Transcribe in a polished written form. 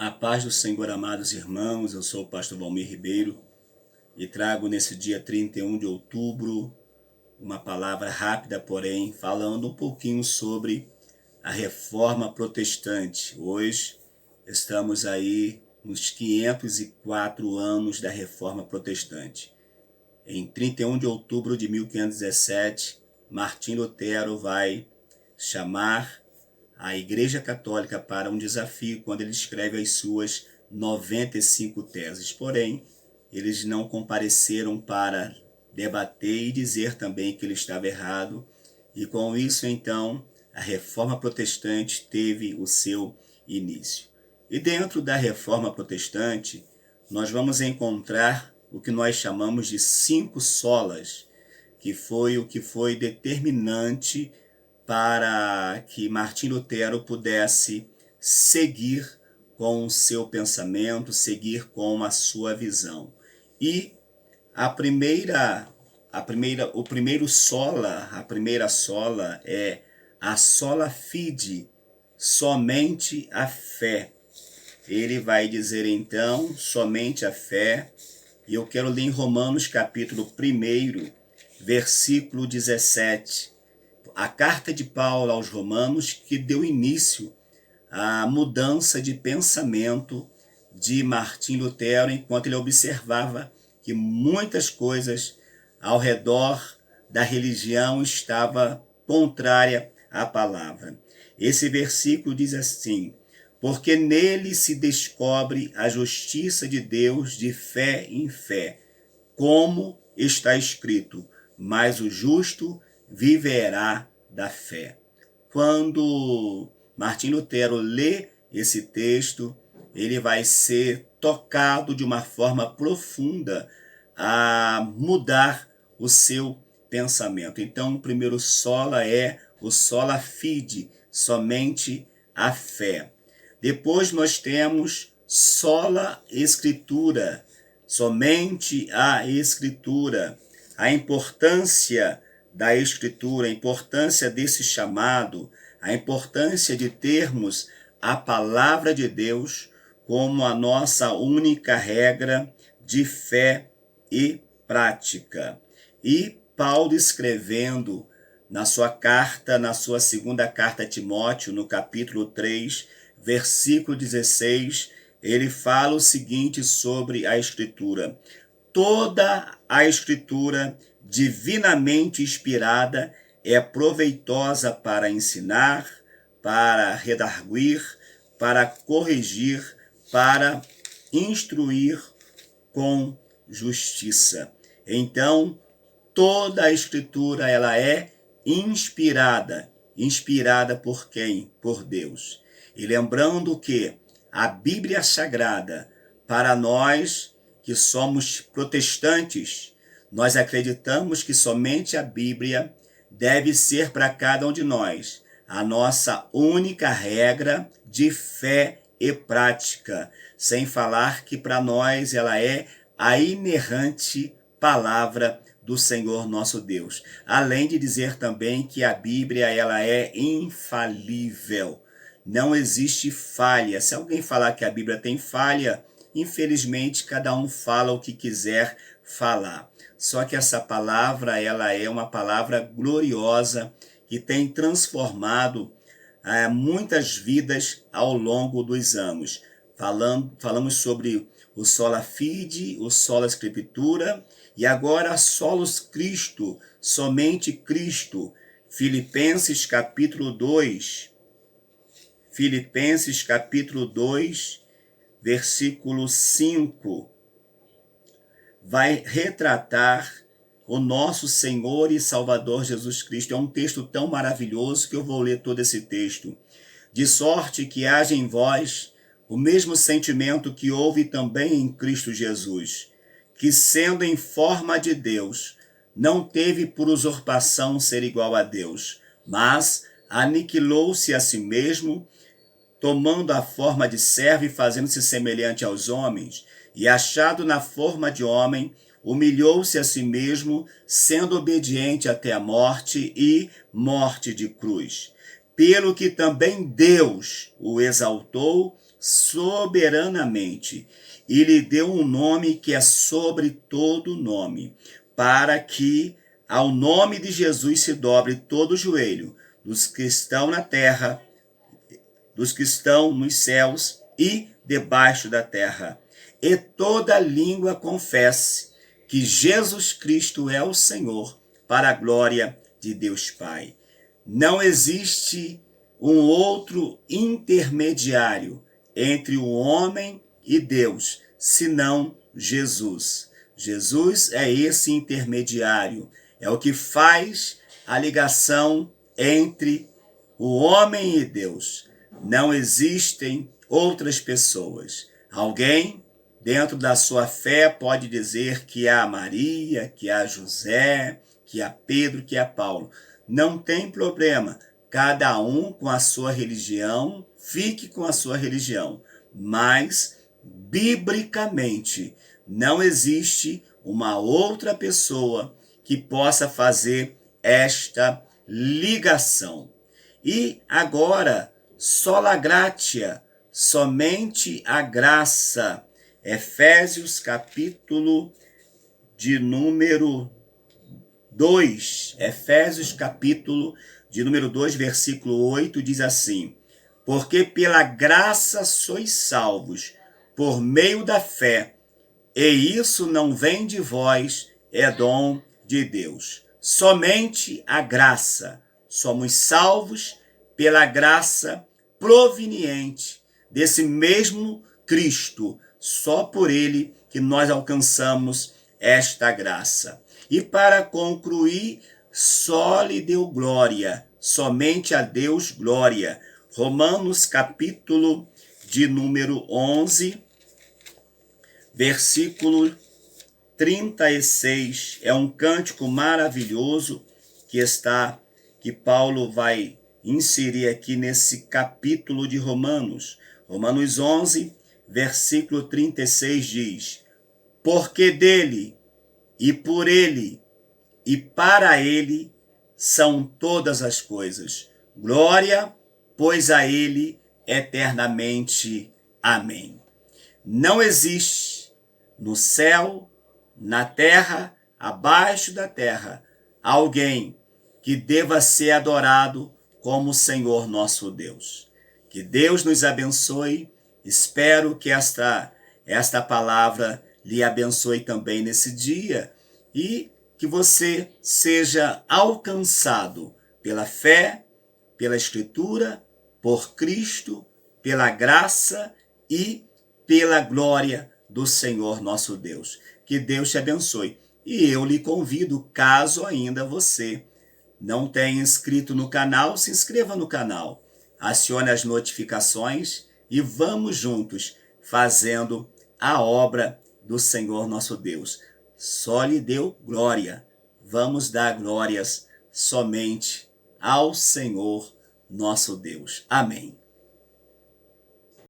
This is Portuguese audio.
A paz do Senhor, amados irmãos, eu sou o pastor Valmir Ribeiro e trago nesse dia 31 de outubro uma palavra rápida, porém, falando um pouquinho sobre a reforma protestante. Hoje estamos aí nos 504 anos da reforma protestante. Em 31 de outubro de 1517, Martim Lutero vai chamar a Igreja Católica para um desafio quando ele escreve as suas 95 teses. Porém, eles não compareceram para debater e dizer também que ele estava errado. E com isso, então, a Reforma Protestante teve o seu início. E dentro da Reforma Protestante, nós vamos encontrar o que nós chamamos de 5 solas, que foi o que foi determinante para que Martim Lutero pudesse seguir com o seu pensamento, seguir com a sua visão. E a primeira sola é a sola fide, somente a fé. Ele vai dizer então, somente a fé, e eu quero ler em Romanos capítulo 1, versículo 17, a carta de Paulo aos Romanos, que deu início à mudança de pensamento de Martim Lutero, enquanto ele observava que muitas coisas ao redor da religião estava contrária à palavra. Esse versículo diz assim: porque nele se descobre a justiça de Deus de fé em fé, como está escrito, mas o justo viverá da fé. Quando Martim Lutero lê esse texto, ele vai ser tocado de uma forma profunda a mudar o seu pensamento. Então, o primeiro sola é o sola fide, somente a fé. Depois nós temos sola escritura, somente a escritura. A importância da escritura, a importância desse chamado, a importância de termos a palavra de Deus como a nossa única regra de fé e prática. E Paulo, escrevendo na sua carta, na sua segunda carta a Timóteo, no capítulo 3, versículo 16, ele fala o seguinte sobre a escritura: toda a escritura divinamente inspirada é proveitosa para ensinar, para redarguir, para corrigir, para instruir com justiça. Então, toda a escritura ela é inspirada. Inspirada por quem? Por Deus. E lembrando que a Bíblia Sagrada, para nós que somos protestantes, nós acreditamos que somente a Bíblia deve ser para cada um de nós a nossa única regra de fé e prática, sem falar que para nós ela é a inerrante palavra do Senhor nosso Deus. Além de dizer também que a Bíblia ela é infalível. Não existe falha. Se alguém falar que a Bíblia tem falha, infelizmente cada um fala o que quiser falar. Só que essa palavra ela é uma palavra gloriosa que tem transformado muitas vidas ao longo dos anos. Falamos sobre o sola fide, o sola scriptura e agora solos Cristo, somente Cristo. Filipenses capítulo 2, Filipenses capítulo 2, versículo 5, vai retratar o nosso Senhor e Salvador Jesus Cristo. É um texto tão maravilhoso que eu vou ler todo esse texto. De sorte que haja em vós o mesmo sentimento que houve também em Cristo Jesus, que sendo em forma de Deus, não teve por usurpação ser igual a Deus, mas aniquilou-se a si mesmo, tomando a forma de servo e fazendo-se semelhante aos homens, e achado na forma de homem, humilhou-se a si mesmo, sendo obediente até a morte e morte de cruz. Pelo que também Deus o exaltou soberanamente e lhe deu um nome que é sobre todo nome, para que ao nome de Jesus se dobre todo o joelho, dos que estão na terra, dos que estão nos céus e debaixo da terra, e toda língua confesse que Jesus Cristo é o Senhor, para a glória de Deus Pai. Não existe um outro intermediário entre o homem e Deus, senão Jesus. Jesus é esse intermediário, é o que faz a ligação entre o homem e Deus. Não existem outras pessoas. Alguém, dentro da sua fé, pode dizer que há Maria, que há José, que há Pedro, que há Paulo. Não tem problema. Cada um com a sua religião, fique com a sua religião. Mas, biblicamente, não existe uma outra pessoa que possa fazer esta ligação. E agora, sola gratia, somente a graça. Efésios capítulo de número 2. Efésios capítulo de número 2, versículo 8, diz assim: porque pela graça sois salvos, por meio da fé, e isso não vem de vós, é dom de Deus. Somente a graça. Somos salvos pela graça proveniente desse mesmo Cristo. Só por ele que nós alcançamos esta graça. E para concluir, só lhe deu glória, somente a Deus glória. Romanos capítulo de número 11, versículo 36, é um cântico maravilhoso que Paulo vai inserir aqui nesse capítulo de Romanos. Romanos 11, versículo 36 diz: porque dele, e por ele, e para ele são todas as coisas. Glória, pois a ele eternamente. Amém. Não existe no céu, na terra, abaixo da terra, alguém que deva ser adorado como o Senhor nosso Deus. Que Deus nos abençoe. Espero que esta palavra lhe abençoe também nesse dia e que você seja alcançado pela fé, pela Escritura, por Cristo, pela graça e pela glória do Senhor nosso Deus. Que Deus te abençoe. E eu lhe convido, caso ainda você não tenha inscrito no canal, se inscreva no canal, acione as notificações e vamos juntos fazendo a obra do Senhor nosso Deus. Só lhe deu glória. Vamos dar glórias somente ao Senhor nosso Deus. Amém.